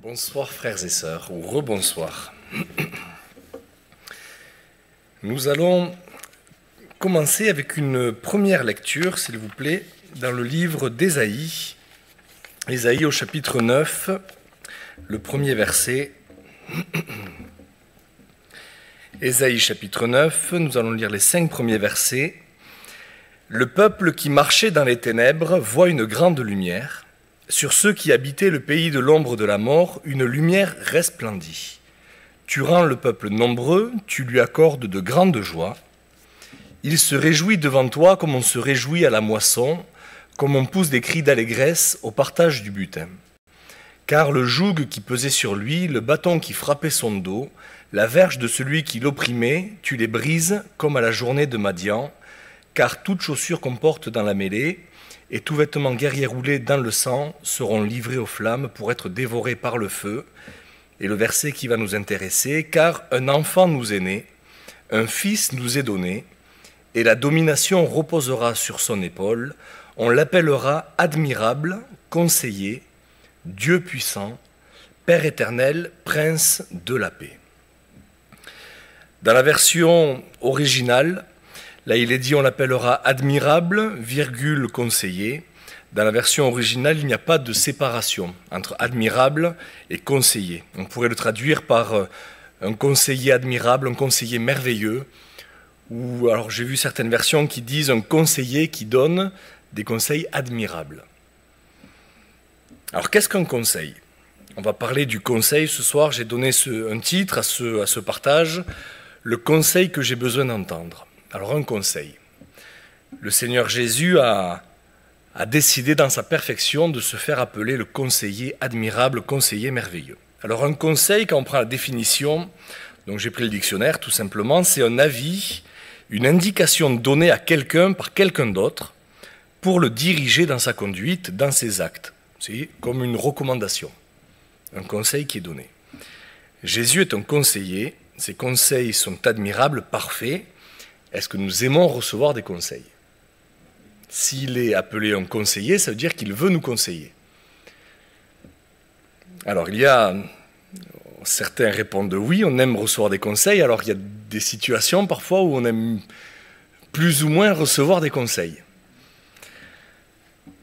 Bonsoir frères et sœurs, ou rebonsoir. Nous allons commencer avec une première lecture, s'il vous plaît, dans le livre d'Ésaïe. Ésaïe au chapitre 9, le premier verset. Ésaïe chapitre 9, nous allons lire les 5 premiers versets. Le peuple qui marchait dans les ténèbres voit une grande lumière. Sur ceux qui habitaient le pays de l'ombre de la mort, une lumière resplendit. Tu rends le peuple nombreux, tu lui accordes de grandes joies. Il se réjouit devant toi comme on se réjouit à la moisson, comme on pousse des cris d'allégresse au partage du butin. Car le joug qui pesait sur lui, le bâton qui frappait son dos, la verge de celui qui l'opprimait, tu les brises comme à la journée de Madian, car toute chaussure qu'on porte dans la mêlée, et tout vêtement guerrier roulé dans le sang seront livrés aux flammes pour être dévorés par le feu. Et le verset qui va nous intéresser, car un enfant nous est né, un fils nous est donné, et la domination reposera sur son épaule. On l'appellera admirable, conseiller, Dieu puissant, Père éternel, prince de la paix. Dans la version originale, là, il est dit, on l'appellera admirable, virgule, conseiller. Dans la version originale, il n'y a pas de séparation entre admirable et conseiller. On pourrait le traduire par un conseiller admirable, un conseiller merveilleux. Ou alors j'ai vu certaines versions qui disent un conseiller qui donne des conseils admirables. Alors qu'est-ce qu'un conseil ? On va parler du conseil ce soir. J'ai donné un titre à ce partage, le conseil que j'ai besoin d'entendre. Alors un conseil. Le Seigneur Jésus a décidé dans sa perfection de se faire appeler le conseiller admirable, conseiller merveilleux. Alors un conseil, quand on prend la définition, donc j'ai pris le dictionnaire tout simplement, c'est un avis, une indication donnée à quelqu'un par quelqu'un d'autre pour le diriger dans sa conduite, dans ses actes. C'est comme une recommandation, un conseil qui est donné. Jésus est un conseiller, ses conseils sont admirables, parfaits. Est-ce que nous aimons recevoir des conseils ? S'il est appelé un conseiller, ça veut dire qu'il veut nous conseiller. Alors, certains répondent oui, on aime recevoir des conseils. Alors, il y a des situations parfois où on aime plus ou moins recevoir des conseils.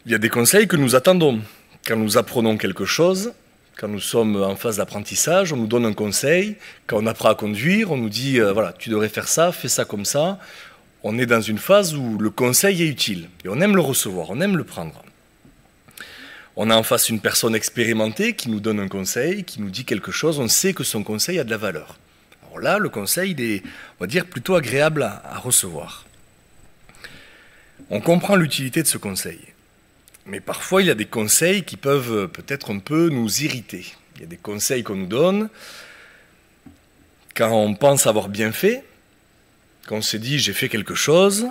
Il y a des conseils que nous attendons. Quand nous apprenons quelque chose, quand nous sommes en phase d'apprentissage, on nous donne un conseil. Quand on apprend à conduire, on nous dit voilà, tu devrais faire ça, fais ça comme ça. On est dans une phase où le conseil est utile. Et on aime le recevoir, on aime le prendre. On a en face une personne expérimentée qui nous donne un conseil, qui nous dit quelque chose. On sait que son conseil a de la valeur. Alors là, le conseil, il est, on va dire, plutôt agréable à recevoir. On comprend l'utilité de ce conseil. Mais parfois, il y a des conseils qui peuvent peut-être un peu nous irriter. Il y a des conseils qu'on nous donne quand on pense avoir bien fait, quand on se dit j'ai fait quelque chose,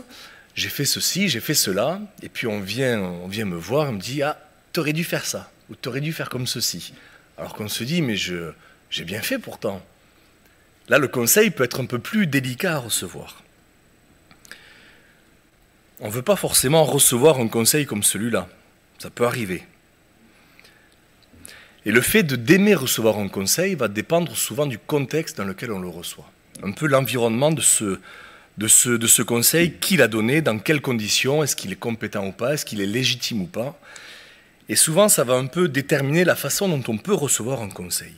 j'ai fait ceci, j'ai fait cela, et puis on vient me voir et me dit ah, t'aurais dû faire ça, ou t'aurais dû faire comme ceci. Alors qu'on se dit mais j'ai bien fait pourtant. Là, le conseil peut être un peu plus délicat à recevoir. On ne veut pas forcément recevoir un conseil comme celui-là. Ça peut arriver. Et le fait d'aimer recevoir un conseil va dépendre souvent du contexte dans lequel on le reçoit. Un peu l'environnement de ce conseil, qui l'a donné, dans quelles conditions, est-ce qu'il est compétent ou pas, est-ce qu'il est légitime ou pas. Et souvent, ça va un peu déterminer la façon dont on peut recevoir un conseil.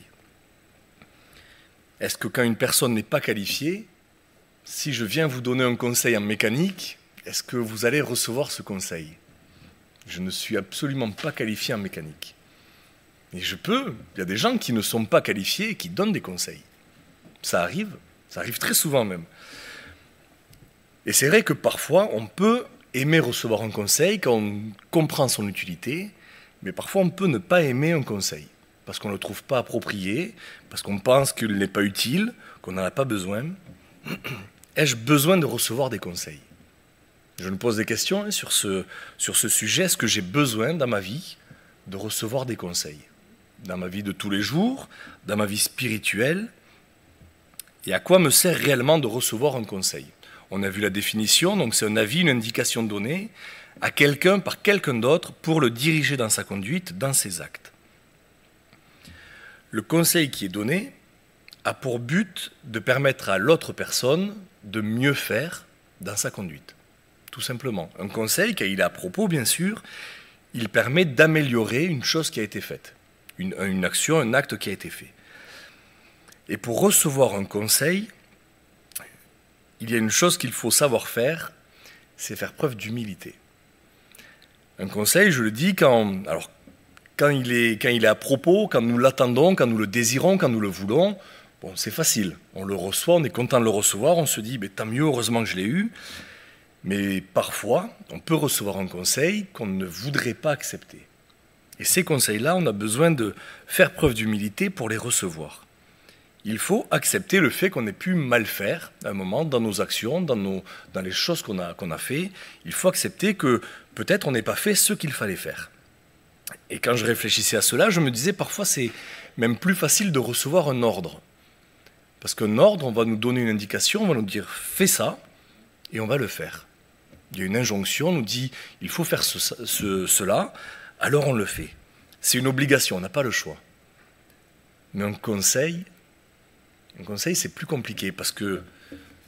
Est-ce que quand une personne n'est pas qualifiée, si je viens vous donner un conseil en mécanique, est-ce que vous allez recevoir ce conseil ? Je ne suis absolument pas qualifié en mécanique. Et il y a des gens qui ne sont pas qualifiés et qui donnent des conseils. Ça arrive très souvent même. Et c'est vrai que parfois, on peut aimer recevoir un conseil quand on comprend son utilité, mais parfois on peut ne pas aimer un conseil, parce qu'on ne le trouve pas approprié, parce qu'on pense qu'il n'est pas utile, qu'on n'en a pas besoin. Ai-je besoin de recevoir des conseils ? Je me pose des questions sur ce sujet. Est-ce que j'ai besoin dans ma vie de recevoir des conseils ? Dans ma vie de tous les jours, dans ma vie spirituelle ? Et à quoi me sert réellement de recevoir un conseil ? On a vu la définition, donc c'est un avis, une indication donnée à quelqu'un par quelqu'un d'autre pour le diriger dans sa conduite, dans ses actes. le conseil qui est donné a pour but de permettre à l'autre personne de mieux faire dans sa conduite. Tout simplement. Un conseil, quand il est à propos, bien sûr, il permet d'améliorer une chose qui a été faite, une action, un acte qui a été fait. Et pour recevoir un conseil, il y a une chose qu'il faut savoir faire, c'est faire preuve d'humilité. Un conseil, je le dis, quand il est à propos, quand nous l'attendons, quand nous le désirons, quand nous le voulons, bon, c'est facile. On le reçoit, on est content de le recevoir, on se dit, tant mieux, heureusement que je l'ai eu. Mais parfois, on peut recevoir un conseil qu'on ne voudrait pas accepter. Et ces conseils-là, on a besoin de faire preuve d'humilité pour les recevoir. Il faut accepter le fait qu'on ait pu mal faire à un moment dans nos actions, dans les choses qu'on a fait. Il faut accepter que peut-être on n'ait pas fait ce qu'il fallait faire. Et quand je réfléchissais à cela, je me disais parfois c'est même plus facile de recevoir un ordre. Parce qu'un ordre, on va nous donner une indication, on va nous dire fais ça, et on va le faire. Il y a une injonction, on nous dit il faut faire cela, alors on le fait. C'est une obligation, on n'a pas le choix. Mais un conseil, c'est plus compliqué parce que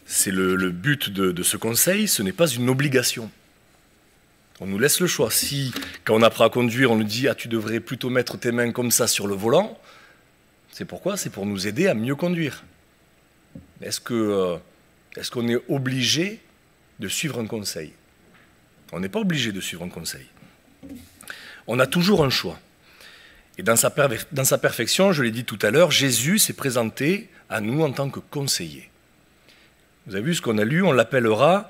c'est le but de ce conseil, ce n'est pas une obligation. On nous laisse le choix. Si, quand on apprend à conduire, on nous dit « Ah, tu devrais plutôt mettre tes mains comme ça sur le volant », c'est pourquoi? C'est pour nous aider à mieux conduire. Est-ce qu'on est obligé de suivre un conseil? On n'est pas obligé de suivre un conseil. On a toujours un choix. Et dans sa perfection, je l'ai dit tout à l'heure, Jésus s'est présenté à nous en tant que conseiller. Vous avez vu ce qu'on a lu, on l'appellera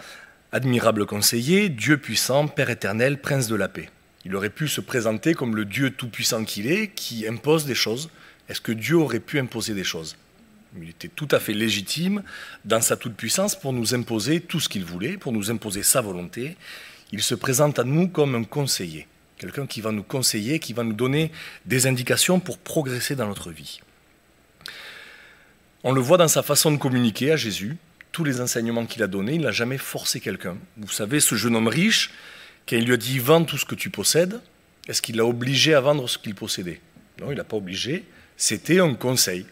admirable conseiller, Dieu puissant, Père éternel, Prince de la paix. Il aurait pu se présenter comme le Dieu tout-puissant qu'il est, qui impose des choses. Est-ce que Dieu aurait pu imposer des choses? Il était tout à fait légitime dans sa toute-puissance pour nous imposer tout ce qu'il voulait, pour nous imposer sa volonté. Il se présente à nous comme un conseiller, quelqu'un qui va nous conseiller, qui va nous donner des indications pour progresser dans notre vie. On le voit dans sa façon de communiquer à Jésus. Tous les enseignements qu'il a donnés, il n'a jamais forcé quelqu'un. Vous savez, ce jeune homme riche, quand il lui a dit « Vends tout ce que tu possèdes », est-ce qu'il l'a obligé à vendre ce qu'il possédait? Non, il n'a pas obligé. C'était un conseil.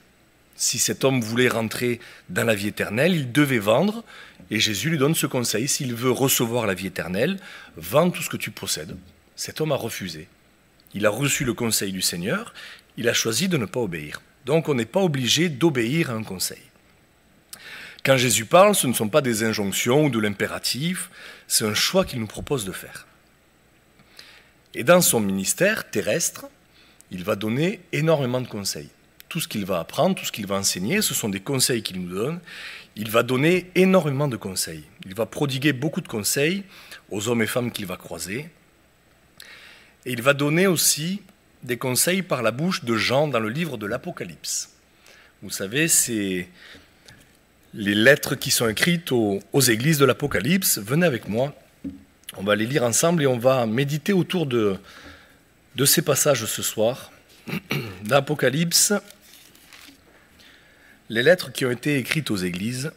Si cet homme voulait rentrer dans la vie éternelle, il devait vendre, et Jésus lui donne ce conseil. S'il veut recevoir la vie éternelle, vends tout ce que tu possèdes. Cet homme a refusé. Il a reçu le conseil du Seigneur, il a choisi de ne pas obéir. Donc on n'est pas obligé d'obéir à un conseil. Quand Jésus parle, ce ne sont pas des injonctions ou de l'impératif, c'est un choix qu'il nous propose de faire. Et dans son ministère terrestre, il va donner énormément de conseils. Tout ce qu'il va apprendre, tout ce qu'il va enseigner, ce sont des conseils qu'il nous donne. Il va donner énormément de conseils. Il va prodiguer beaucoup de conseils aux hommes et femmes qu'il va croiser. Et il va donner aussi des conseils par la bouche de Jean dans le livre de l'Apocalypse. Vous savez, c'est les lettres qui sont écrites aux églises de l'Apocalypse. Venez avec moi, on va les lire ensemble et on va méditer autour de ces passages ce soir. L'Apocalypse, les lettres qui ont été écrites aux églises.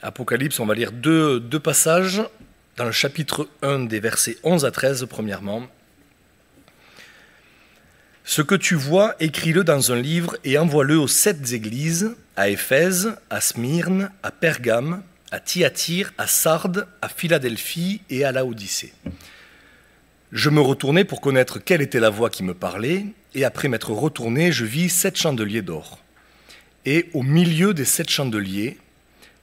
Apocalypse, on va lire deux passages dans le chapitre 1 des versets 11 à 13, premièrement. « Ce que tu vois, écris-le dans un livre et envoie-le aux 7 églises, à Éphèse, à Smyrne, à Pergame, à Thyatire, à Sardes, à Philadelphie et à Laodicée. Je me retournai pour connaître quelle était la voix qui me parlait, et après m'être retourné, je vis 7 chandeliers d'or. Et au milieu des 7 chandeliers,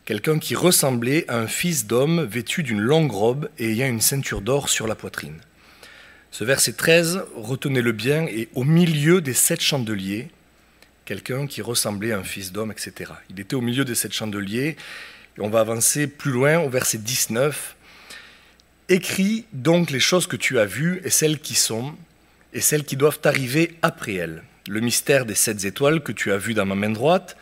quelqu'un qui ressemblait à un fils d'homme vêtu d'une longue robe et ayant une ceinture d'or sur la poitrine. » Ce verset 13, retenez-le bien, et au milieu des 7 chandeliers, quelqu'un qui ressemblait à un fils d'homme, etc. Il était au milieu des 7 chandeliers, et on va avancer plus loin au verset 19. « Écris donc les choses que tu as vues et celles qui sont, et celles qui doivent arriver après elles. Le mystère des 7 étoiles que tu as vues dans ma main droite,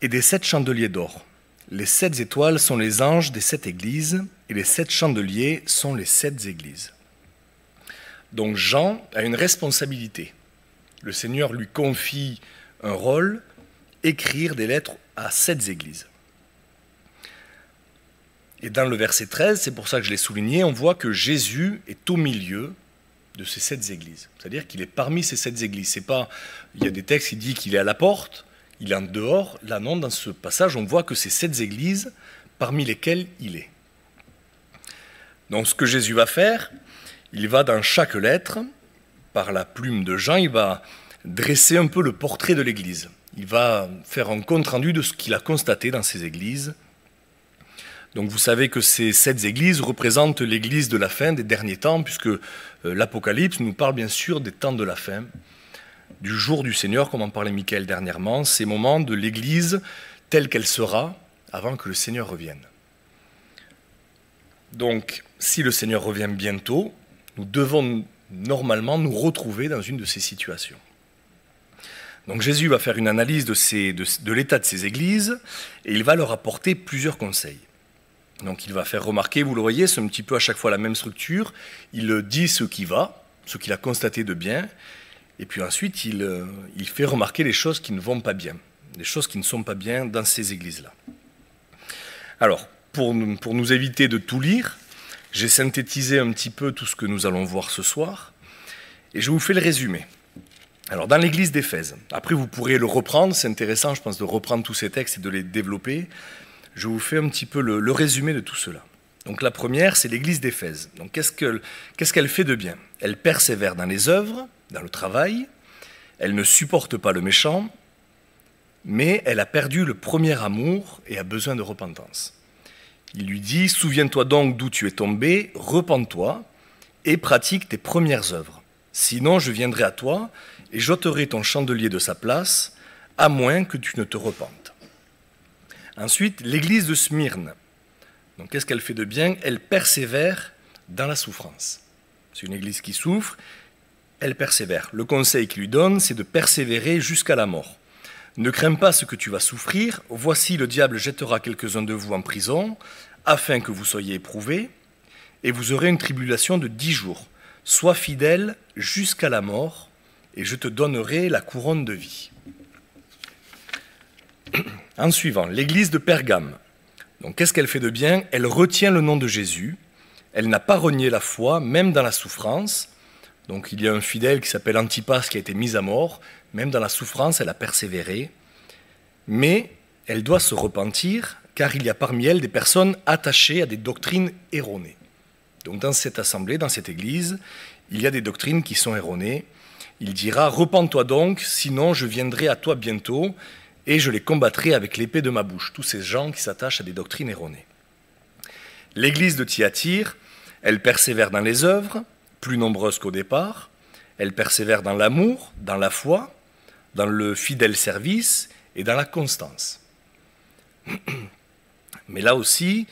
et des 7 chandeliers d'or. Les 7 étoiles sont les anges des 7 églises, et les 7 chandeliers sont les 7 églises. » Donc Jean a une responsabilité. Le Seigneur lui confie un rôle, écrire des lettres à 7 églises. Et dans le verset 13, c'est pour ça que je l'ai souligné, on voit que Jésus est au milieu de ces 7 églises. C'est-à-dire qu'il est parmi ces 7 églises. C'est pas, il y a des textes qui disent qu'il est à la porte, il est en dehors. Là, non, dans ce passage, on voit que c'est 7 églises parmi lesquelles il est. Donc, ce que Jésus va faire, il va dans chaque lettre, par la plume de Jean, il va dresser un peu le portrait de l'église. Il va faire un compte-rendu de ce qu'il a constaté dans ces églises. Donc vous savez que ces 7 églises représentent l'église de la fin, des derniers temps, puisque l'Apocalypse nous parle bien sûr des temps de la fin, du jour du Seigneur, comme en parlait Michael dernièrement, ces moments de l'église telle qu'elle sera avant que le Seigneur revienne. Donc, si le Seigneur revient bientôt, nous devons normalement nous retrouver dans une de ces situations. Donc Jésus va faire une analyse de l'état de ces églises et il va leur apporter plusieurs conseils. Donc il va faire remarquer, vous le voyez, c'est un petit peu à chaque fois la même structure. Il dit ce qui va, ce qu'il a constaté de bien, et puis ensuite il fait remarquer les choses qui ne vont pas bien, les choses qui ne sont pas bien dans ces églises-là. Alors, pour nous éviter de tout lire, j'ai synthétisé un petit peu tout ce que nous allons voir ce soir, et je vous fais le résumé. Alors, dans l'église d'Éphèse, après vous pourrez le reprendre, c'est intéressant, je pense, de reprendre tous ces textes et de les développer. Je vous fais un petit peu le résumé de tout cela. Donc la première, c'est l'église d'Éphèse. Donc qu'est-ce qu'elle fait de bien? Elle persévère dans les œuvres, dans le travail, elle ne supporte pas le méchant, mais elle a perdu le premier amour et a besoin de repentance. Il lui dit, souviens-toi donc d'où tu es tombé, repens-toi et pratique tes premières œuvres. Sinon, je viendrai à toi et j'ôterai ton chandelier de sa place, à moins que tu ne te repentes. Ensuite, l'église de Smyrne. Donc, qu'est-ce qu'elle fait de bien? Elle persévère dans la souffrance. C'est une église qui souffre, elle persévère. Le conseil qu'il lui donne, c'est de persévérer jusqu'à la mort. Ne crains pas ce que tu vas souffrir. Voici, le diable jettera quelques-uns de vous en prison, afin que vous soyez éprouvés, et vous aurez une tribulation de 10 jours. Sois fidèle jusqu'à la mort, et je te donnerai la couronne de vie. En suivant, l'église de Pergame. Donc, qu'est-ce qu'elle fait de bien? Elle retient le nom de Jésus. Elle n'a pas renié la foi, même dans la souffrance. Donc, il y a un fidèle qui s'appelle Antipas qui a été mis à mort. Même dans la souffrance, elle a persévéré. Mais elle doit se repentir, car il y a parmi elle des personnes attachées à des doctrines erronées. Donc, dans cette assemblée, dans cette église, il y a des doctrines qui sont erronées. Il dira « Repens-toi donc, sinon je viendrai à toi bientôt, et je les combattrai avec l'épée de ma bouche », tous ces gens qui s'attachent à des doctrines erronées. L'église de Thyatire, elle persévère dans les œuvres, plus nombreuses qu'au départ, elle persévère dans l'amour, dans la foi, dans le fidèle service et dans la constance. Mais là aussi,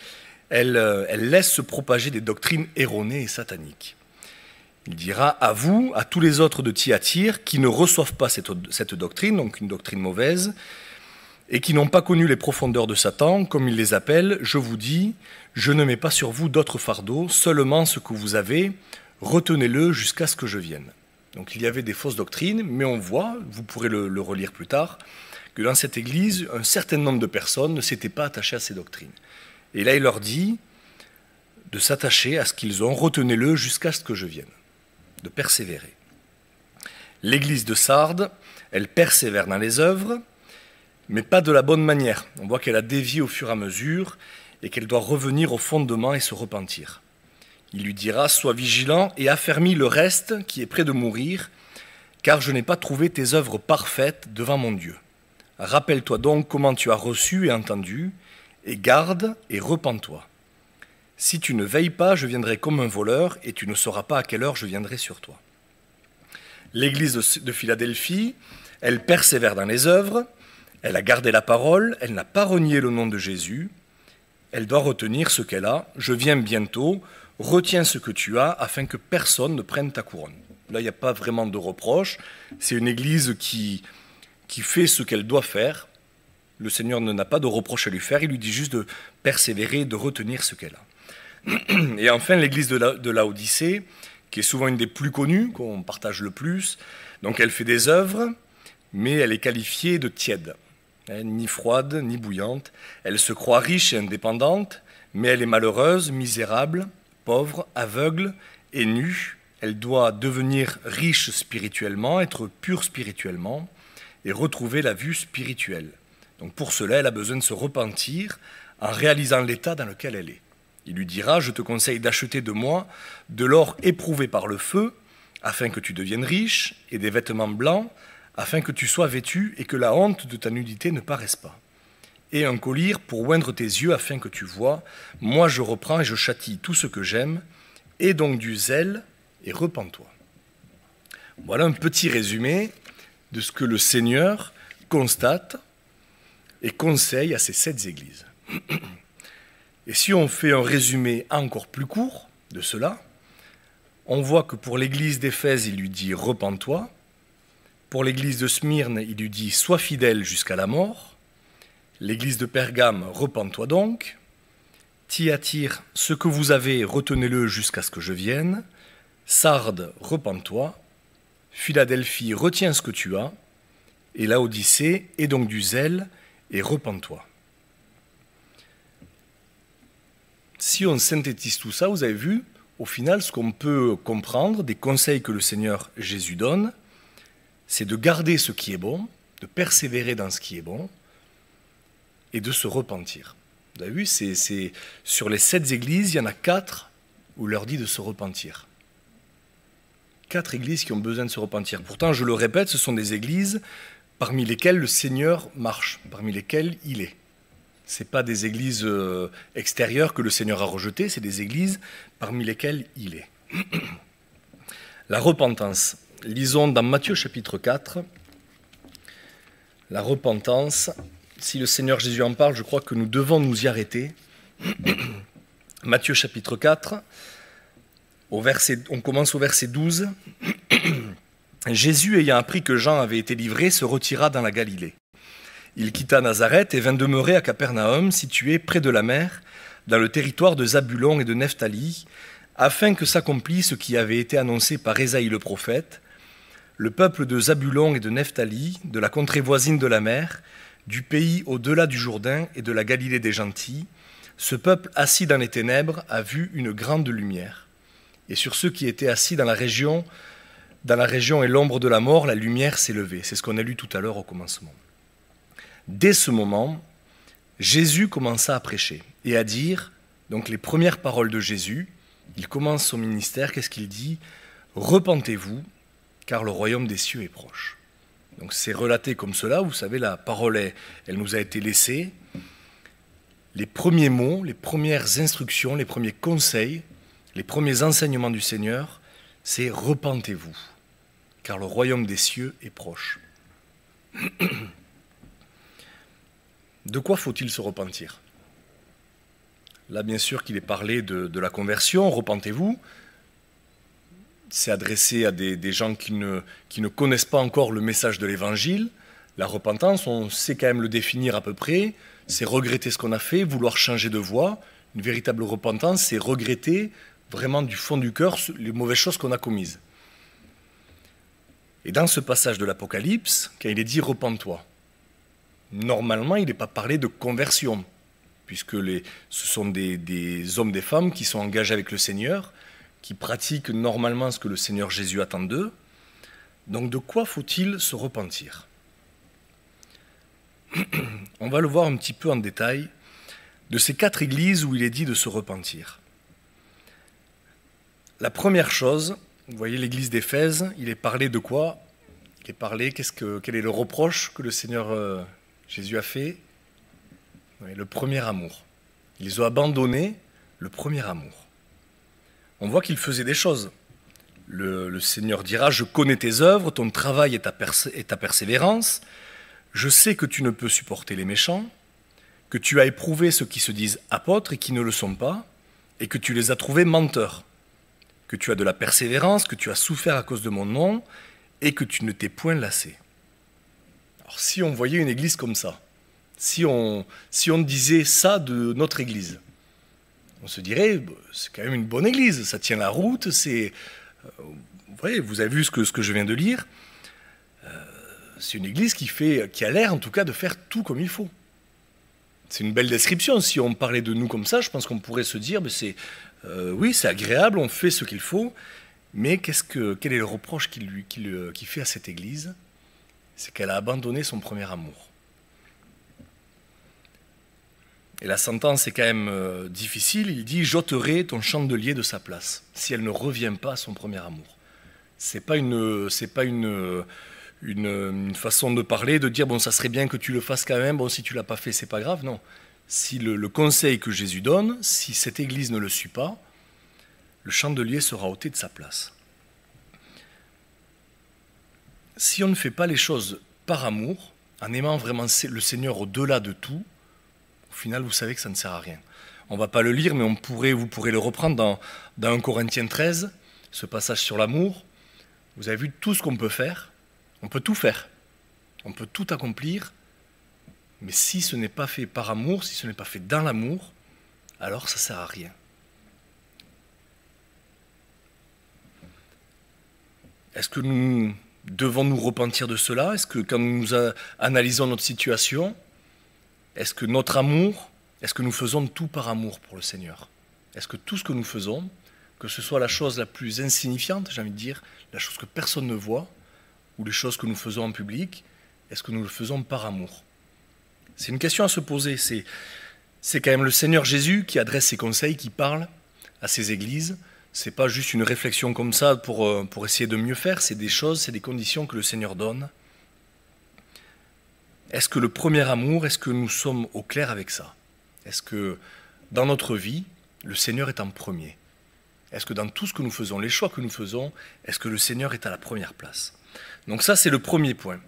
elle laisse se propager des doctrines erronées et sataniques. Il dira à vous, à tous les autres de Thyatire, qui ne reçoivent pas cette doctrine, donc une doctrine mauvaise, et qui n'ont pas connu les profondeurs de Satan, comme il les appelle, je vous dis, je ne mets pas sur vous d'autres fardeaux, seulement ce que vous avez, retenez-le jusqu'à ce que je vienne. Donc il y avait des fausses doctrines, mais on voit, vous pourrez le relire plus tard, que dans cette église, un certain nombre de personnes ne s'étaient pas attachées à ces doctrines. Et là, il leur dit de s'attacher à ce qu'ils ont, retenez-le jusqu'à ce que je vienne, de persévérer. L'église de Sardes, elle persévère dans les œuvres, mais pas de la bonne manière. On voit qu'elle a dévié au fur et à mesure et qu'elle doit revenir au fondement et se repentir. Il lui dira, sois vigilant et affermis le reste qui est près de mourir, car je n'ai pas trouvé tes œuvres parfaites devant mon Dieu. Rappelle-toi donc comment tu as reçu et entendu, et garde et repens-toi. Si tu ne veilles pas, je viendrai comme un voleur, et tu ne sauras pas à quelle heure je viendrai sur toi. L'église de Philadelphie, elle persévère dans les œuvres, elle a gardé la parole, elle n'a pas renié le nom de Jésus, elle doit retenir ce qu'elle a, je viens bientôt, retiens ce que tu as, afin que personne ne prenne ta couronne. Là, il n'y a pas vraiment de reproche, c'est une église qui fait ce qu'elle doit faire. Le Seigneur n'a pas de reproche à lui faire, il lui dit juste de persévérer, de retenir ce qu'elle a. Et enfin, l'église de Laodicée, qui est souvent une des plus connues, qu'on partage le plus. Donc elle fait des œuvres, mais elle est qualifiée de tiède, ni froide, ni bouillante. Elle se croit riche et indépendante, mais elle est malheureuse, misérable, pauvre, aveugle et nue, elle doit devenir riche spirituellement, être pure spirituellement et retrouver la vue spirituelle. Donc pour cela, elle a besoin de se repentir en réalisant l'état dans lequel elle est. Il lui dira, je te conseille d'acheter de moi de l'or éprouvé par le feu, afin que tu deviennes riche, et des vêtements blancs, afin que tu sois vêtu et que la honte de ta nudité ne paraisse pas. Et un collier pour oindre tes yeux, afin que tu vois, moi je reprends et je châtie tout ce que j'aime, et donc du zèle, et repens-toi. Voilà un petit résumé de ce que le Seigneur constate et conseille à ces 7 églises. Et si on fait un résumé encore plus court de cela, on voit que pour l'église d'Éphèse, il lui dit « repens-toi ». Pour l'église de Smyrne, il lui dit « sois fidèle jusqu'à la mort ». L'église de Pergame, « repens-toi donc ». Thyatire, « ce que vous avez, retenez-le jusqu'à ce que je vienne ». Sardes, « repens-toi ». Philadelphie, « retiens ce que tu as ». Et Laodicée, « aie donc du zèle et repens-toi ». Si on synthétise tout ça, vous avez vu, au final, ce qu'on peut comprendre des conseils que le Seigneur Jésus donne, c'est de garder ce qui est bon, de persévérer dans ce qui est bon et de se repentir. Vous avez vu, c'est sur les 7 églises, il y en a 4 où il leur dit de se repentir. 4 églises qui ont besoin de se repentir. Pourtant, je le répète, ce sont des églises parmi lesquelles le Seigneur marche, parmi lesquelles il est. Ce n'est pas des églises extérieures que le Seigneur a rejetées, c'est des églises parmi lesquelles il est. La repentance. Lisons dans Matthieu chapitre 4. La repentance. Si le Seigneur Jésus en parle, je crois que nous devons nous y arrêter. Matthieu chapitre 4, on commence au verset 12. Jésus, ayant appris que Jean avait été livré, se retira dans la Galilée. Il quitta Nazareth et vint demeurer à Capernaum, situé près de la mer, dans le territoire de Zabulon et de Nephtali, afin que s'accomplisse ce qui avait été annoncé par Ésaïe le prophète. Le peuple de Zabulon et de Nephtali, de la contrée voisine de la mer, du pays au-delà du Jourdain et de la Galilée des gentils, ce peuple assis dans les ténèbres a vu une grande lumière. Et sur ceux qui étaient assis dans la région et l'ombre de la mort, la lumière s'est levée. C'est ce qu'on a lu tout à l'heure au commencement. Dès ce moment, Jésus commença à prêcher et à dire, donc les premières paroles de Jésus, il commence son ministère, qu'est-ce qu'il dit ? Repentez-vous, car le royaume des cieux est proche. Donc c'est relaté comme cela, vous savez, la parole, elle nous a été laissée. Les premiers mots, les premières instructions, les premiers conseils, les premiers enseignements du Seigneur, c'est repentez-vous, car le royaume des cieux est proche. De quoi faut-il se repentir ? Là, bien sûr qu'il est parlé de la conversion, repentez-vous. C'est adressé à des gens qui ne connaissent pas encore le message de l'Évangile. La repentance, on sait quand même le définir à peu près. C'est regretter ce qu'on a fait, vouloir changer de voie. Une véritable repentance, c'est regretter vraiment du fond du cœur les mauvaises choses qu'on a commises. Et dans ce passage de l'Apocalypse, quand il est dit « repens-toi », normalement, il n'est pas parlé de conversion, puisque ce sont des hommes, des femmes qui sont engagés avec le Seigneur, qui pratiquent normalement ce que le Seigneur Jésus attend d'eux. Donc de quoi faut-il se repentir ? On va le voir un petit peu en détail de ces 4 églises où il est dit de se repentir. La première chose, vous voyez l'église d'Éphèse, il est parlé de quoi ? Il est parlé, quel est le reproche que le Seigneur Jésus a fait ? Oui, le premier amour. Ils ont abandonné le premier amour. On voit qu'il faisait des choses. Le Seigneur dira, je connais tes œuvres, ton travail et ta persévérance. Je sais que tu ne peux supporter les méchants, que tu as éprouvé ceux qui se disent apôtres et qui ne le sont pas, et que tu les as trouvés menteurs, que tu as de la persévérance, que tu as souffert à cause de mon nom, et que tu ne t'es point lassé. Alors si on voyait une église comme ça, si on disait ça de notre église, on se dirait, c'est quand même une bonne église, ça tient la route, vous avez vu ce que je viens de lire, c'est une église qui a l'air en tout cas de faire tout comme il faut. C'est une belle description, si on parlait de nous comme ça, je pense qu'on pourrait se dire, oui, c'est agréable, on fait ce qu'il faut, Mais quel est le reproche qu'il fait à cette Église? C'est qu'elle a abandonné son premier amour. Et la sentence est quand même difficile. Il dit « j'ôterai ton chandelier de sa place » si elle ne revient pas à son premier amour. C'est pas une façon de parler, de dire « bon, ça serait bien que tu le fasses quand même, bon, si tu l'as pas fait, c'est pas grave ». Non. Si le conseil que Jésus donne, si cette Église ne le suit pas, le chandelier sera ôté de sa place. Si on ne fait pas les choses par amour, en aimant vraiment le Seigneur au-delà de tout, au final, vous savez que ça ne sert à rien. On ne va pas le lire, mais vous pourrez le reprendre dans 1 Corinthiens 13, ce passage sur l'amour. Vous avez vu tout ce qu'on peut faire. On peut tout faire. On peut tout accomplir. Mais si ce n'est pas fait par amour, si ce n'est pas fait dans l'amour, alors ça ne sert à rien. Est-ce que nous devons nous repentir de cela? Est-ce que quand nous analysons notre situation, est-ce que notre amour, est-ce que nous faisons tout par amour pour le Seigneur? Est-ce que tout ce que nous faisons, que ce soit la chose la plus insignifiante, j'ai envie de dire, la chose que personne ne voit, ou les choses que nous faisons en public, est-ce que nous le faisons par amour? C'est une question à se poser. C'est quand même le Seigneur Jésus qui adresse ses conseils, qui parle à ces églises. Ce n'est pas juste une réflexion comme ça pour essayer de mieux faire, c'est des choses, c'est des conditions que le Seigneur donne. Est-ce que le premier amour, est-ce que nous sommes au clair avec ça? Est-ce que dans notre vie, le Seigneur est en premier? Est-ce que dans tout ce que nous faisons, les choix que nous faisons, est-ce que le Seigneur est à la première place? Donc ça, c'est le premier point.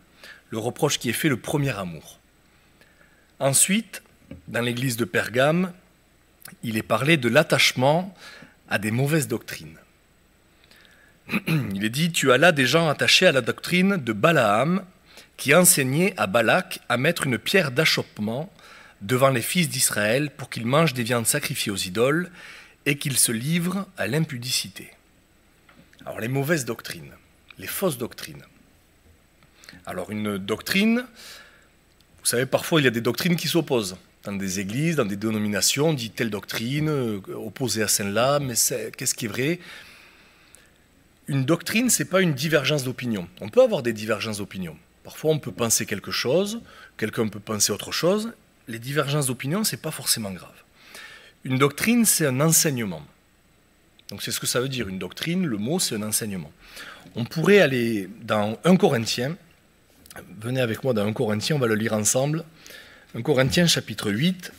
Le reproche qui est fait, le premier amour. Ensuite, dans l'église de Pergame, il est parlé de l'attachement à des mauvaises doctrines. Il est dit « Tu as là des gens attachés à la doctrine de Balaam, qui enseignait à Balak à mettre une pierre d'achoppement devant les fils d'Israël pour qu'ils mangent des viandes sacrifiées aux idoles et qu'ils se livrent à l'impudicité. » Alors les mauvaises doctrines, les fausses doctrines. Alors une doctrine, vous savez, parfois il y a des doctrines qui s'opposent. Dans des églises, dans des dénominations, on dit telle doctrine, opposée à celle-là, mais qu'est-ce qui est vrai? Une doctrine, ce n'est pas une divergence d'opinion. On peut avoir des divergences d'opinion. Parfois, on peut penser quelque chose, quelqu'un peut penser autre chose. Les divergences d'opinion, ce n'est pas forcément grave. Une doctrine, c'est un enseignement. Donc c'est ce que ça veut dire, une doctrine, le mot, c'est un enseignement. On pourrait aller dans 1 Corinthiens, venez avec moi dans 1 Corinthiens, on va le lire ensemble. 1 Corinthiens chapitre 8,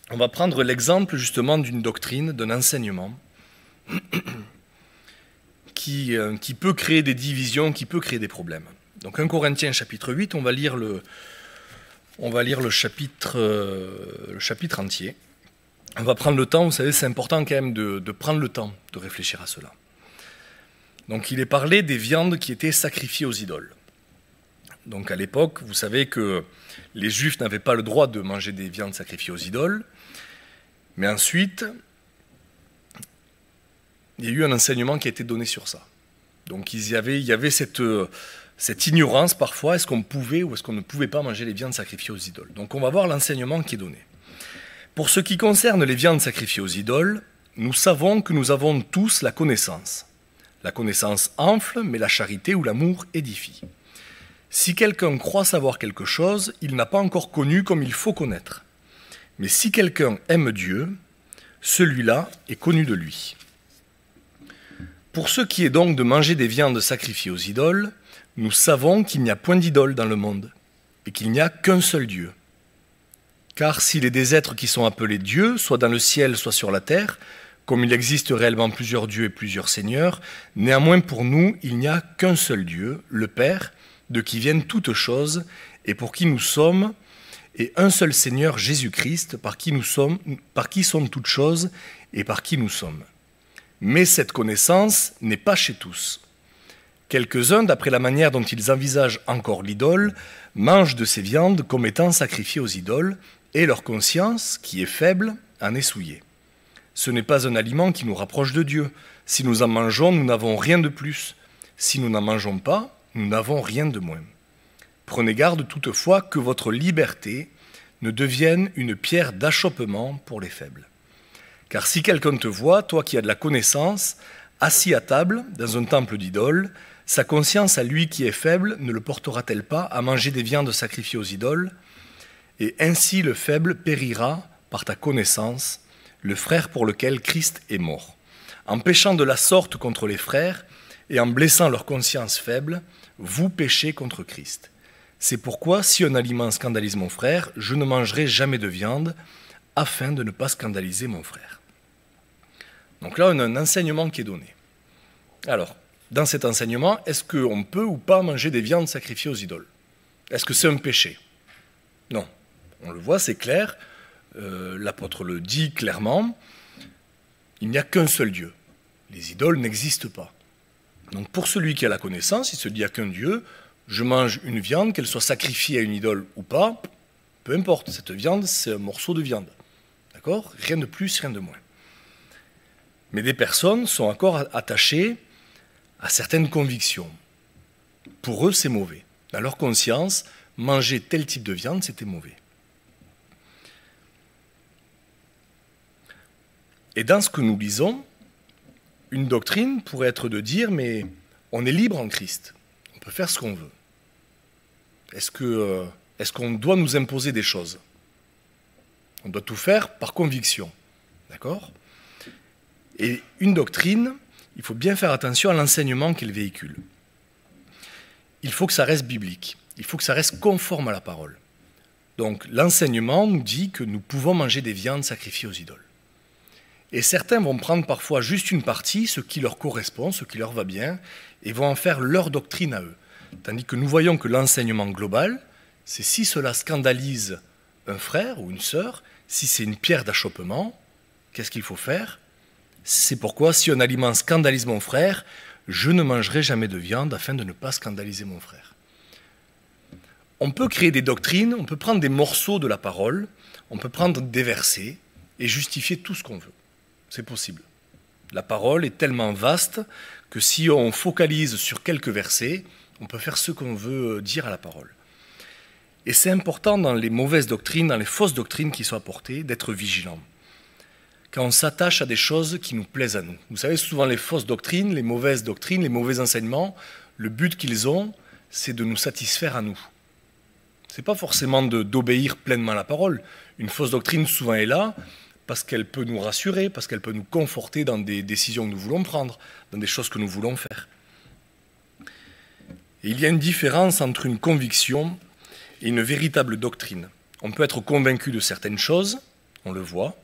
on va prendre l'exemple justement d'une doctrine, d'un enseignement qui peut créer des divisions, qui peut créer des problèmes. Donc 1 Corinthiens chapitre 8, on va lire le chapitre entier. On va prendre le temps, vous savez, c'est important quand même de prendre le temps de réfléchir à cela. Donc il est parlé des viandes qui étaient sacrifiées aux idoles. Donc à l'époque, vous savez que les Juifs n'avaient pas le droit de manger des viandes sacrifiées aux idoles, mais ensuite, il y a eu un enseignement qui a été donné sur ça. Donc il y avait cette ignorance parfois, est-ce qu'on pouvait ou est-ce qu'on ne pouvait pas manger les viandes sacrifiées aux idoles. Donc on va voir l'enseignement qui est donné. Pour ce qui concerne les viandes sacrifiées aux idoles, nous savons que nous avons tous la connaissance. La connaissance enfle, mais la charité ou l'amour édifie. Si quelqu'un croit savoir quelque chose, il n'a pas encore connu comme il faut connaître. Mais si quelqu'un aime Dieu, celui-là est connu de lui. Pour ce qui est donc de manger des viandes sacrifiées aux idoles, nous savons qu'il n'y a point d'idole dans le monde, et qu'il n'y a qu'un seul Dieu. Car s'il est des êtres qui sont appelés dieux, soit dans le ciel, soit sur la terre, comme il existe réellement plusieurs dieux et plusieurs seigneurs, néanmoins pour nous, il n'y a qu'un seul Dieu, le Père, de qui viennent toutes choses, et pour qui nous sommes, et un seul Seigneur Jésus-Christ, par qui sont toutes choses, et par qui nous sommes. Mais cette connaissance n'est pas chez tous. Quelques-uns, d'après la manière dont ils envisagent encore l'idole, mangent de ces viandes comme étant sacrifiées aux idoles, et leur conscience, qui est faible, en est souillée. Ce n'est pas un aliment qui nous rapproche de Dieu. Si nous en mangeons, nous n'avons rien de plus. Si nous n'en mangeons pas, nous n'avons rien de moins. Prenez garde toutefois que votre liberté ne devienne une pierre d'achoppement pour les faibles. Car si quelqu'un te voit, toi qui as de la connaissance, Assis à table, dans un temple d'idoles, sa conscience à lui qui est faible ne le portera-t-elle pas à manger des viandes sacrifiées aux idoles? Et ainsi le faible périra par ta connaissance, le frère pour lequel Christ est mort. En péchant de la sorte contre les frères et en blessant leur conscience faible, vous péchez contre Christ. C'est pourquoi, si un aliment scandalise mon frère, je ne mangerai jamais de viande, afin de ne pas scandaliser mon frère. Donc là, on a un enseignement qui est donné. Alors, dans cet enseignement, est-ce qu'on peut ou pas manger des viandes sacrifiées aux idoles? Est-ce que c'est un péché? Non. On le voit, c'est clair. L'apôtre le dit clairement. Il n'y a qu'un seul Dieu. Les idoles n'existent pas. Donc pour celui qui a la connaissance, il se dit il n'y a qu'un Dieu. Je mange une viande, qu'elle soit sacrifiée à une idole ou pas, peu importe. Cette viande, c'est un morceau de viande. D'accord? Rien de plus, rien de moins. Mais des personnes sont encore attachées à certaines convictions. Pour eux, c'est mauvais. Dans leur conscience, manger tel type de viande, c'était mauvais. Et dans ce que nous lisons, une doctrine pourrait être de dire, mais on est libre en Christ, on peut faire ce qu'on veut. Est-ce qu'on doit nous imposer des choses? On doit tout faire par conviction. D'accord? Et une doctrine, il faut bien faire attention à l'enseignement qu'elle véhicule. Il faut que ça reste biblique, il faut que ça reste conforme à la parole. Donc l'enseignement nous dit que nous pouvons manger des viandes sacrifiées aux idoles. Et certains vont prendre parfois juste une partie, ce qui leur correspond, ce qui leur va bien, et vont en faire leur doctrine à eux. Tandis que nous voyons que l'enseignement global, c'est si cela scandalise un frère ou une sœur, si c'est une pierre d'achoppement, qu'est-ce qu'il faut faire? C'est pourquoi, si un aliment scandalise mon frère, je ne mangerai jamais de viande afin de ne pas scandaliser mon frère. On peut créer des doctrines, on peut prendre des morceaux de la parole, on peut prendre des versets et justifier tout ce qu'on veut. C'est possible. La parole est tellement vaste que si on focalise sur quelques versets, on peut faire ce qu'on veut dire à la parole. Et c'est important dans les mauvaises doctrines, dans les fausses doctrines qui sont apportées, d'être vigilant. Quand on s'attache à des choses qui nous plaisent à nous. Vous savez, souvent les fausses doctrines, les mauvais enseignements, le but qu'ils ont, c'est de nous satisfaire à nous. Ce n'est pas forcément d'obéir pleinement à la parole. Une fausse doctrine souvent est là parce qu'elle peut nous rassurer, parce qu'elle peut nous conforter dans des décisions que nous voulons prendre, dans des choses que nous voulons faire. Et il y a une différence entre une conviction et une véritable doctrine. On peut être convaincu de certaines choses, on le voit.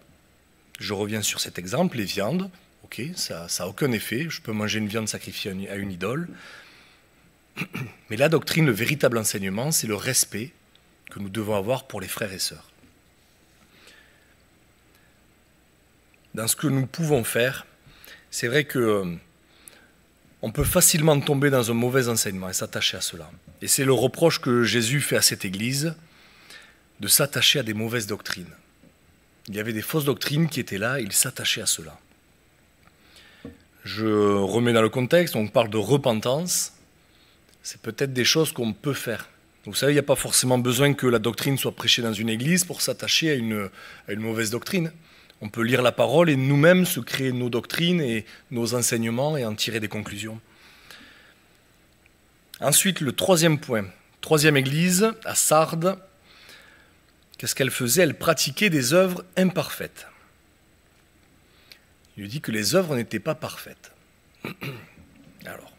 Je reviens sur cet exemple, les viandes. Ok, ça n'a aucun effet, je peux manger une viande sacrifiée à une idole. Mais la doctrine, le véritable enseignement, c'est le respect que nous devons avoir pour les frères et sœurs. Dans ce que nous pouvons faire, c'est vrai que on peut facilement tomber dans un mauvais enseignement et s'attacher à cela. Et c'est le reproche que Jésus fait à cette Église, de s'attacher à des mauvaises doctrines. Il y avait des fausses doctrines qui étaient là, et ils s'attachaient à cela. Je remets dans le contexte, on parle de repentance, c'est peut-être des choses qu'on peut faire. Vous savez, il n'y a pas forcément besoin que la doctrine soit prêchée dans une église pour s'attacher à une mauvaise doctrine. On peut lire la parole et nous-mêmes se créer nos doctrines et nos enseignements et en tirer des conclusions. Ensuite, le troisième point. Troisième église, à Sardes. Qu'est-ce qu'elle faisait? Elle pratiquait des œuvres imparfaites. Il lui dit que les œuvres n'étaient pas parfaites. Alors,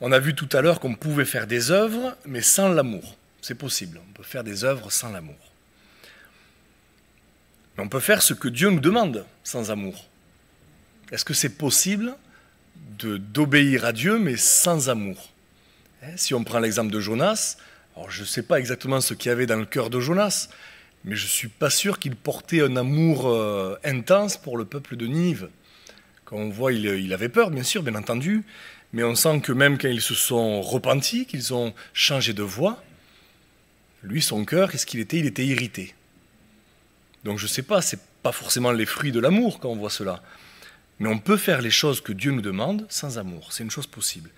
on a vu tout à l'heure qu'on pouvait faire des œuvres, mais sans l'amour. C'est possible, on peut faire des œuvres sans l'amour. Mais on peut faire ce que Dieu nous demande sans amour. Est-ce que c'est possible d'obéir à Dieu, mais sans amour? Si on prend l'exemple de Jonas, alors je ne sais pas exactement ce qu'il y avait dans le cœur de Jonas, mais je ne suis pas sûr qu'il portait un amour intense pour le peuple de Ninive. Quand on voit, il avait peur, bien sûr, bien entendu, mais on sent que même quand ils se sont repentis, qu'ils ont changé de voie, lui, son cœur, qu'est-ce qu'il était? Il était irrité. Donc je ne sais pas, ce n'est pas forcément les fruits de l'amour quand on voit cela. Mais on peut faire les choses que Dieu nous demande sans amour, c'est une chose possible.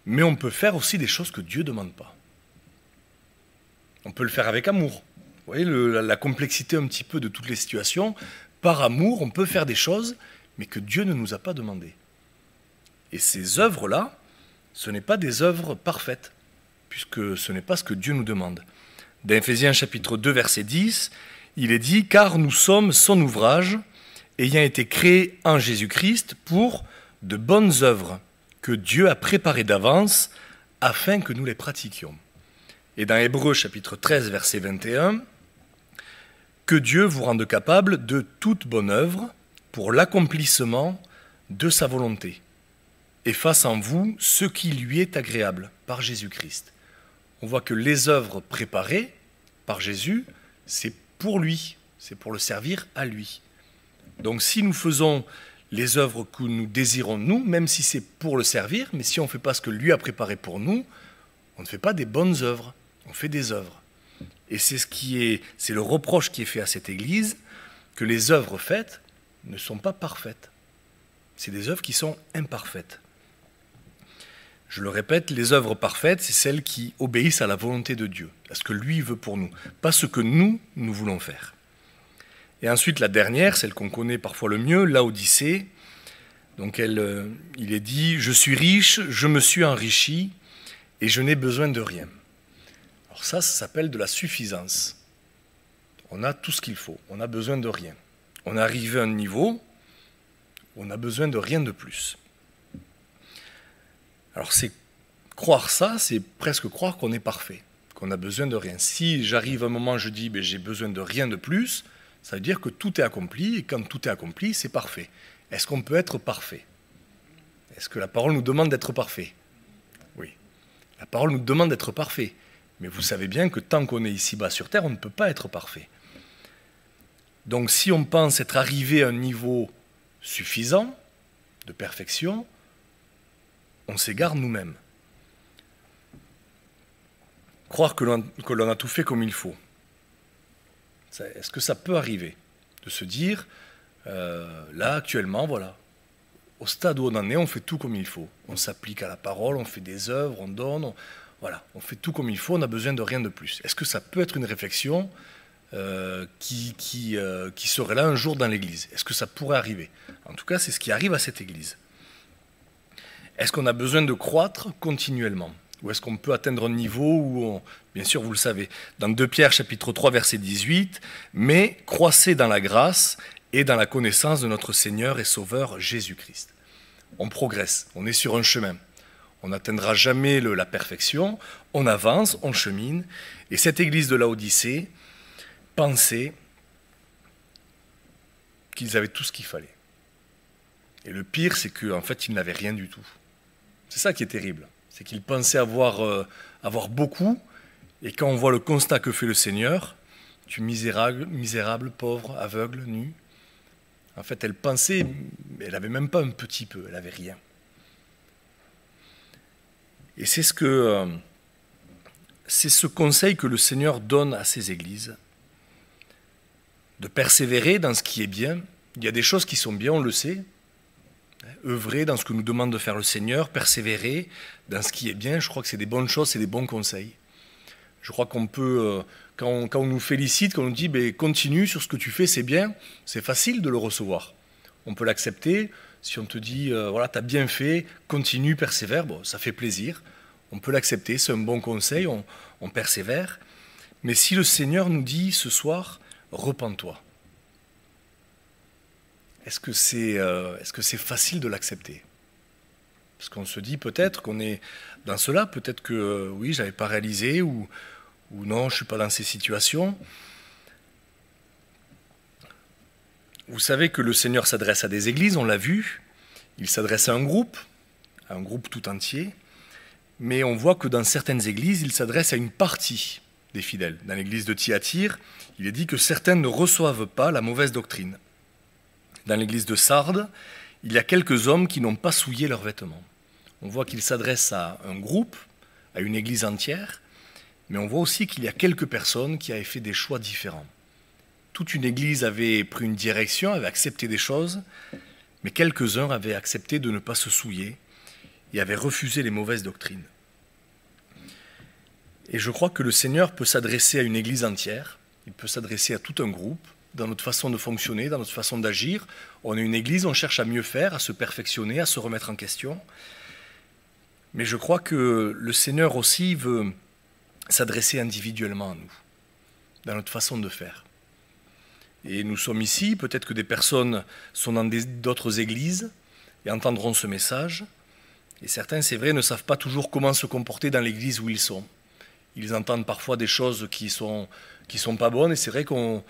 Mais on peut faire aussi des choses que Dieu ne demande pas. On peut le faire avec amour. Vous voyez la complexité un petit peu de toutes les situations. Par amour, on peut faire des choses, mais que Dieu ne nous a pas demandées. Et ces œuvres-là, ce n'est pas des œuvres parfaites, puisque ce n'est pas ce que Dieu nous demande. Dans Éphésiens chapitre 2, verset 10, il est dit « Car nous sommes son ouvrage, ayant été créés en Jésus-Christ pour de bonnes œuvres que Dieu a préparées d'avance afin que nous les pratiquions. » Et dans Hébreux chapitre 13, verset 21, « Que Dieu vous rende capable de toute bonne œuvre pour l'accomplissement de sa volonté, et fasse en vous ce qui lui est agréable par Jésus-Christ. » On voit que les œuvres préparées par Jésus, c'est pour lui, c'est pour le servir à lui. Donc si nous faisons les œuvres que nous désirons nous, même si c'est pour le servir, mais si on ne fait pas ce que lui a préparé pour nous, on ne fait pas des bonnes œuvres, on fait des œuvres. Et c'est le reproche qui est fait à cette Église, que les œuvres faites ne sont pas parfaites. C'est des œuvres qui sont imparfaites. Je le répète, les œuvres parfaites, c'est celles qui obéissent à la volonté de Dieu, à ce que lui veut pour nous, pas ce que nous voulons faire. Et ensuite, la dernière, celle qu'on connaît parfois le mieux, Laodicée. Donc il est dit « Je suis riche, je me suis enrichi et je n'ai besoin de rien. » Alors ça s'appelle de la suffisance. On a tout ce qu'il faut, on n'a besoin de rien. On est arrivé à un niveau où on n'a besoin de rien de plus. Alors croire ça, c'est presque croire qu'on est parfait, qu'on n'a besoin de rien. Si j'arrive à un moment, je dis j'ai besoin de rien de plus, ça veut dire que tout est accompli, et quand tout est accompli, c'est parfait. Est-ce qu'on peut être parfait? Est-ce que la parole nous demande d'être parfait? Oui. La parole nous demande d'être parfait. Mais vous savez bien que tant qu'on est ici-bas sur terre, on ne peut pas être parfait. Donc si on pense être arrivé à un niveau suffisant de perfection, on s'égare nous-mêmes. Croire que l'on a tout fait comme il faut. Est-ce que ça peut arriver de se dire, là actuellement, voilà, au stade où on en est, on fait tout comme il faut. On s'applique à la parole, on fait des œuvres, on donne, on fait tout comme il faut, on n'a besoin de rien de plus. Est-ce que ça peut être une réflexion qui serait là un jour dans l'Église? Est-ce que ça pourrait arriver? En tout cas, c'est ce qui arrive à cette Église. Est-ce qu'on a besoin de croître continuellement? Ou est-ce qu'on peut atteindre un niveau où, bien sûr, vous le savez, dans 2 Pierre chapitre 3, verset 18, « Mais croissez dans la grâce et dans la connaissance de notre Seigneur et Sauveur Jésus-Christ. » On progresse, on est sur un chemin. On n'atteindra jamais la perfection, on avance, on chemine. Et cette église de Laodicée pensait qu'ils avaient tout ce qu'il fallait. Et le pire, c'est qu'en fait, ils n'avaient rien du tout. C'est ça qui est terrible. C'est qu'ils pensaient avoir beaucoup, et quand on voit le constat que fait le Seigneur, tu misérable, pauvre, aveugle, nu. En fait, elle pensait, mais elle n'avait même pas un petit peu, elle n'avait rien. Et c'est ce conseil que le Seigneur donne à ces églises, de persévérer dans ce qui est bien. Il y a des choses qui sont bien, on le sait. Œuvrer dans ce que nous demande de faire le Seigneur, persévérer dans ce qui est bien, je crois que c'est des bonnes choses, c'est des bons conseils. Je crois qu'on peut, quand on nous félicite, quand on nous dit continue sur ce que tu fais, c'est bien, c'est facile de le recevoir. On peut l'accepter. Si on te dit voilà, tu as bien fait, continue, persévère, bon, ça fait plaisir. On peut l'accepter, c'est un bon conseil, on persévère. Mais si le Seigneur nous dit ce soir, repens-toi, est-ce que c'est facile de l'accepter? Parce qu'on se dit peut-être qu'on est dans cela, peut-être que oui, je n'avais pas réalisé, ou non, je ne suis pas dans ces situations. Vous savez que le Seigneur s'adresse à des églises, on l'a vu, il s'adresse à un groupe tout entier, mais on voit que dans certaines églises, il s'adresse à une partie des fidèles. Dans l'église de Thyatire, il est dit que certains ne reçoivent pas la mauvaise doctrine. Dans l'église de Sardes, il y a quelques hommes qui n'ont pas souillé leurs vêtements. On voit qu'il s'adresse à un groupe, à une église entière, mais on voit aussi qu'il y a quelques personnes qui avaient fait des choix différents. Toute une église avait pris une direction, avait accepté des choses, mais quelques-uns avaient accepté de ne pas se souiller et avaient refusé les mauvaises doctrines. Et je crois que le Seigneur peut s'adresser à une église entière, il peut s'adresser à tout un groupe, dans notre façon de fonctionner, dans notre façon d'agir. On est une église, on cherche à mieux faire, à se perfectionner, à se remettre en question. Mais je crois que le Seigneur aussi veut s'adresser individuellement à nous, dans notre façon de faire. Et nous sommes ici, peut-être que des personnes sont dans d'autres églises et entendront ce message. Et certains, c'est vrai, ne savent pas toujours comment se comporter dans l'église où ils sont. Ils entendent parfois des choses qui sont pas bonnes, et c'est vrai qu'on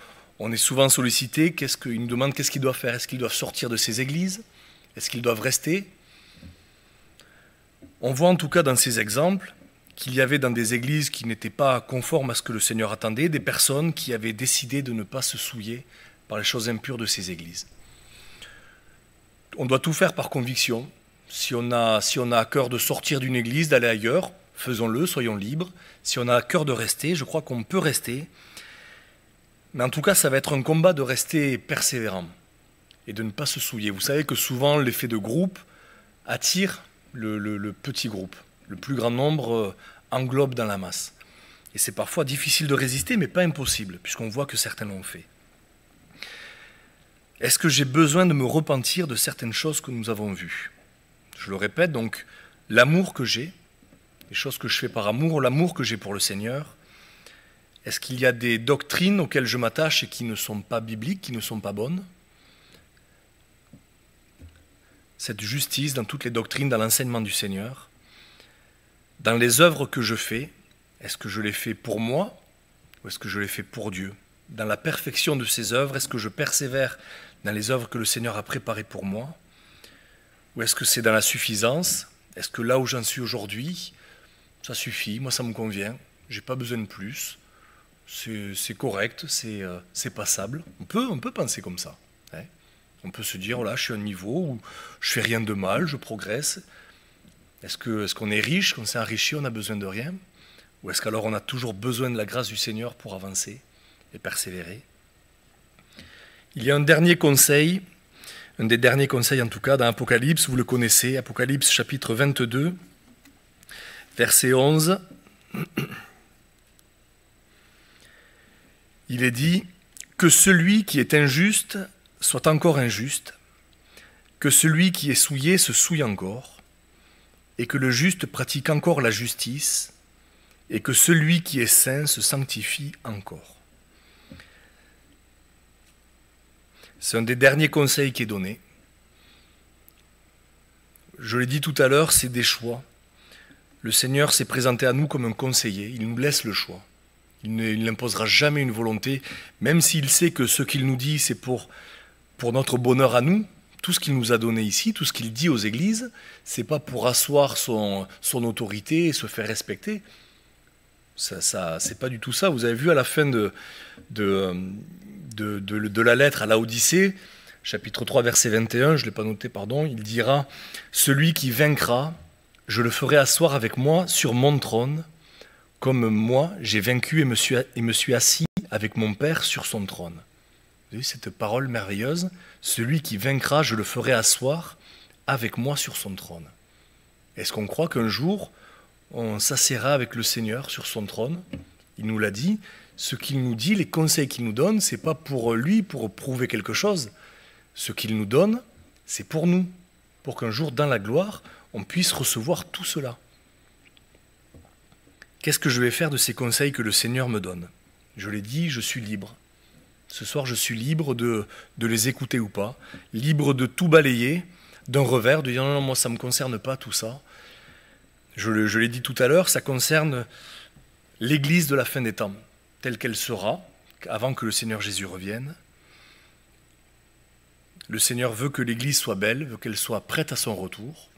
est souvent sollicité. Ils nous demandent qu'est-ce qu'ils doivent faire. Est-ce qu'ils doivent sortir de ces églises? Est-ce qu'ils doivent rester? On voit en tout cas dans ces exemples qu'il y avait dans des églises qui n'étaient pas conformes à ce que le Seigneur attendait, des personnes qui avaient décidé de ne pas se souiller par les choses impures de ces églises. On doit tout faire par conviction. Si on a à cœur de sortir d'une église, d'aller ailleurs, faisons-le, soyons libres. Si on a à cœur de rester, je crois qu'on peut rester. Mais en tout cas, ça va être un combat de rester persévérant et de ne pas se souiller. Vous savez que souvent, l'effet de groupe attire le petit groupe. Le plus grand nombre englobe dans la masse. Et c'est parfois difficile de résister, mais pas impossible, puisqu'on voit que certains l'ont fait. Est-ce que j'ai besoin de me repentir de certaines choses que nous avons vues? Je le répète, donc, l'amour que j'ai, les choses que je fais par amour, l'amour que j'ai pour le Seigneur, est-ce qu'il y a des doctrines auxquelles je m'attache et qui ne sont pas bibliques, qui ne sont pas bonnes? Cette justice dans toutes les doctrines, dans l'enseignement du Seigneur, dans les œuvres que je fais, est-ce que je les fais pour moi ou est-ce que je les fais pour Dieu? Dans la perfection de ces œuvres, est-ce que je persévère dans les œuvres que le Seigneur a préparées pour moi? Ou est-ce que c'est dans la suffisance? Est-ce que là où j'en suis aujourd'hui, ça suffit, moi ça me convient, j'ai pas besoin de plus, c'est correct, c'est passable. On peut penser comme ça. Hein. On peut se dire, voilà, je suis à un niveau où je fais rien de mal, je progresse. Est-ce qu'on est riche, qu'on s'est enrichi, on n'a besoin de rien? Ou est-ce qu'alors on a toujours besoin de la grâce du Seigneur pour avancer et persévérer? Il y a un dernier conseil, un des derniers conseils en tout cas, dans Apocalypse, vous le connaissez, Apocalypse chapitre 22, verset 11. Il est dit « Que celui qui est injuste soit encore injuste, que celui qui est souillé se souille encore, et que le juste pratique encore la justice, et que celui qui est saint se sanctifie encore. » C'est un des derniers conseils qui est donné. Je l'ai dit tout à l'heure, c'est des choix. Le Seigneur s'est présenté à nous comme un conseiller, il nous laisse le choix. Il n'imposera jamais une volonté, même s'il sait que ce qu'il nous dit, c'est pour notre bonheur à nous. Tout ce qu'il nous a donné ici, tout ce qu'il dit aux églises, c'est pas pour asseoir son autorité et se faire respecter. C'est pas du tout ça. Vous avez vu à la fin de la lettre à Laodicée, chapitre 3, verset 21, je ne l'ai pas noté, pardon, il dira « Celui qui vaincra, je le ferai asseoir avec moi sur mon trône, comme moi j'ai vaincu et me suis assis avec mon Père sur son trône. » Vous voyez cette parole merveilleuse, celui qui vaincra, je le ferai asseoir avec moi sur son trône. Est-ce qu'on croit qu'un jour, on s'assiera avec le Seigneur sur son trône? Il nous l'a dit, ce qu'il nous dit, les conseils qu'il nous donne, ce n'est pas pour lui, pour prouver quelque chose. Ce qu'il nous donne, c'est pour nous, pour qu'un jour, dans la gloire, on puisse recevoir tout cela. Qu'est-ce que je vais faire de ces conseils que le Seigneur me donne? Je l'ai dit, je suis libre. Ce soir, je suis libre de les écouter ou pas, libre de tout balayer d'un revers, de dire non, moi ça ne me concerne pas tout ça. Je l'ai dit tout à l'heure, ça concerne l'Église de la fin des temps, telle qu'elle sera, avant que le Seigneur Jésus revienne. Le Seigneur veut que l'Église soit belle, veut qu'elle soit prête à son retour.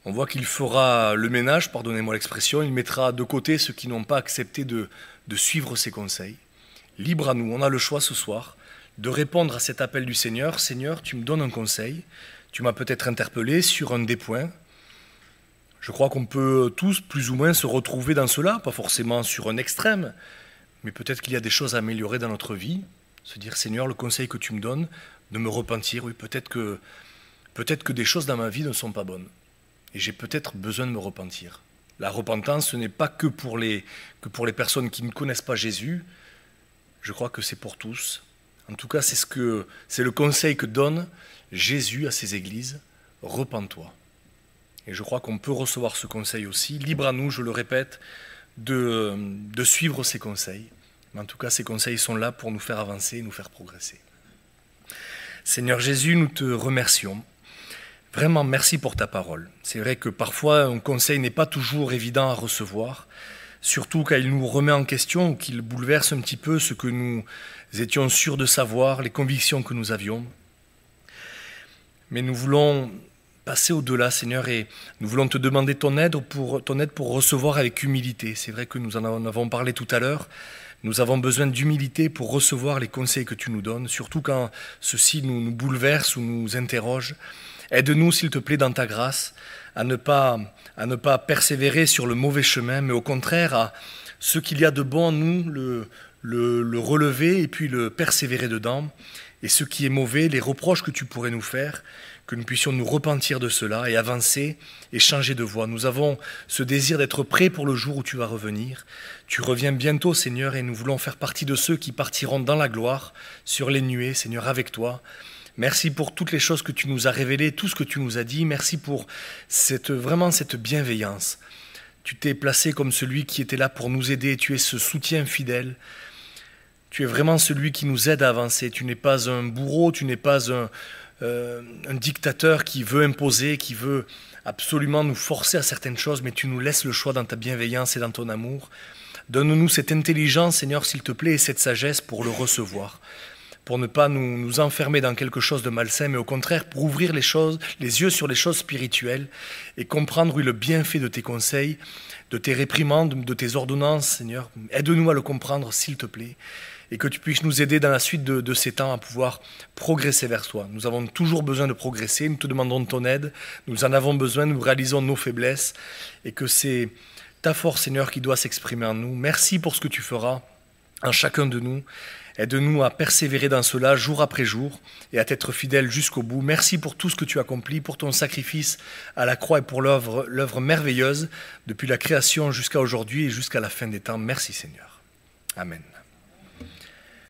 On voit qu'il fera le ménage, pardonnez-moi l'expression, il mettra de côté ceux qui n'ont pas accepté de suivre ses conseils. Libre à nous, on a le choix ce soir de répondre à cet appel du Seigneur. Seigneur, tu me donnes un conseil, tu m'as peut-être interpellé sur un des points. Je crois qu'on peut tous plus ou moins se retrouver dans cela, pas forcément sur un extrême, mais peut-être qu'il y a des choses à améliorer dans notre vie. Se dire, Seigneur, le conseil que tu me donnes, de me repentir, oui, peut-être que des choses dans ma vie ne sont pas bonnes. Et j'ai peut-être besoin de me repentir. La repentance, ce n'est pas que pour les personnes qui ne connaissent pas Jésus. Je crois que c'est pour tous. En tout cas, c'est le conseil que donne Jésus à ses églises, repens-toi. Et je crois qu'on peut recevoir ce conseil aussi, libre à nous, je le répète, de suivre ces conseils. Mais en tout cas, ces conseils sont là pour nous faire avancer, nous faire progresser. Seigneur Jésus, nous te remercions. Vraiment, merci pour ta parole. C'est vrai que parfois, un conseil n'est pas toujours évident à recevoir, surtout quand il nous remet en question ou qu'il bouleverse un petit peu ce que nous étions sûrs de savoir, les convictions que nous avions. Mais nous voulons passer au-delà, Seigneur, et nous voulons te demander ton aide pour recevoir avec humilité. C'est vrai que nous en avons parlé tout à l'heure. Nous avons besoin d'humilité pour recevoir les conseils que tu nous donnes, surtout quand ceux-ci nous bouleversent ou nous interrogent. Aide-nous, s'il te plaît, dans ta grâce, à ne pas persévérer sur le mauvais chemin, mais au contraire, à ce qu'il y a de bon en nous, le relever et puis le persévérer dedans. Et ce qui est mauvais, les reproches que tu pourrais nous faire, que nous puissions nous repentir de cela et avancer et changer de voie. Nous avons ce désir d'être prêts pour le jour où tu vas revenir. Tu reviens bientôt, Seigneur, et nous voulons faire partie de ceux qui partiront dans la gloire, sur les nuées, Seigneur, avec toi. Merci pour toutes les choses que tu nous as révélées, tout ce que tu nous as dit. Merci pour vraiment cette bienveillance. Tu t'es placé comme celui qui était là pour nous aider. Tu es ce soutien fidèle. Tu es vraiment celui qui nous aide à avancer. Tu n'es pas un bourreau, tu n'es pas un dictateur qui veut imposer, qui veut absolument nous forcer à certaines choses, mais tu nous laisses le choix dans ta bienveillance et dans ton amour. Donne-nous cette intelligence, Seigneur, s'il te plaît, et cette sagesse pour le recevoir, pour ne pas nous enfermer dans quelque chose de malsain, mais au contraire pour ouvrir les yeux sur les choses spirituelles et comprendre le bienfait de tes conseils, de tes réprimandes, de tes ordonnances, Seigneur. Aide-nous à le comprendre, s'il te plaît, et que tu puisses nous aider dans la suite de ces temps à pouvoir progresser vers toi. Nous avons toujours besoin de progresser, nous te demandons de ton aide, nous en avons besoin, nous réalisons nos faiblesses, et que c'est ta force, Seigneur, qui doit s'exprimer en nous. Merci pour ce que tu feras en chacun de nous. Aide-nous à persévérer dans cela jour après jour et à t'être fidèle jusqu'au bout. Merci pour tout ce que tu accomplis, pour ton sacrifice à la croix et pour l'œuvre merveilleuse depuis la création jusqu'à aujourd'hui et jusqu'à la fin des temps. Merci Seigneur. Amen.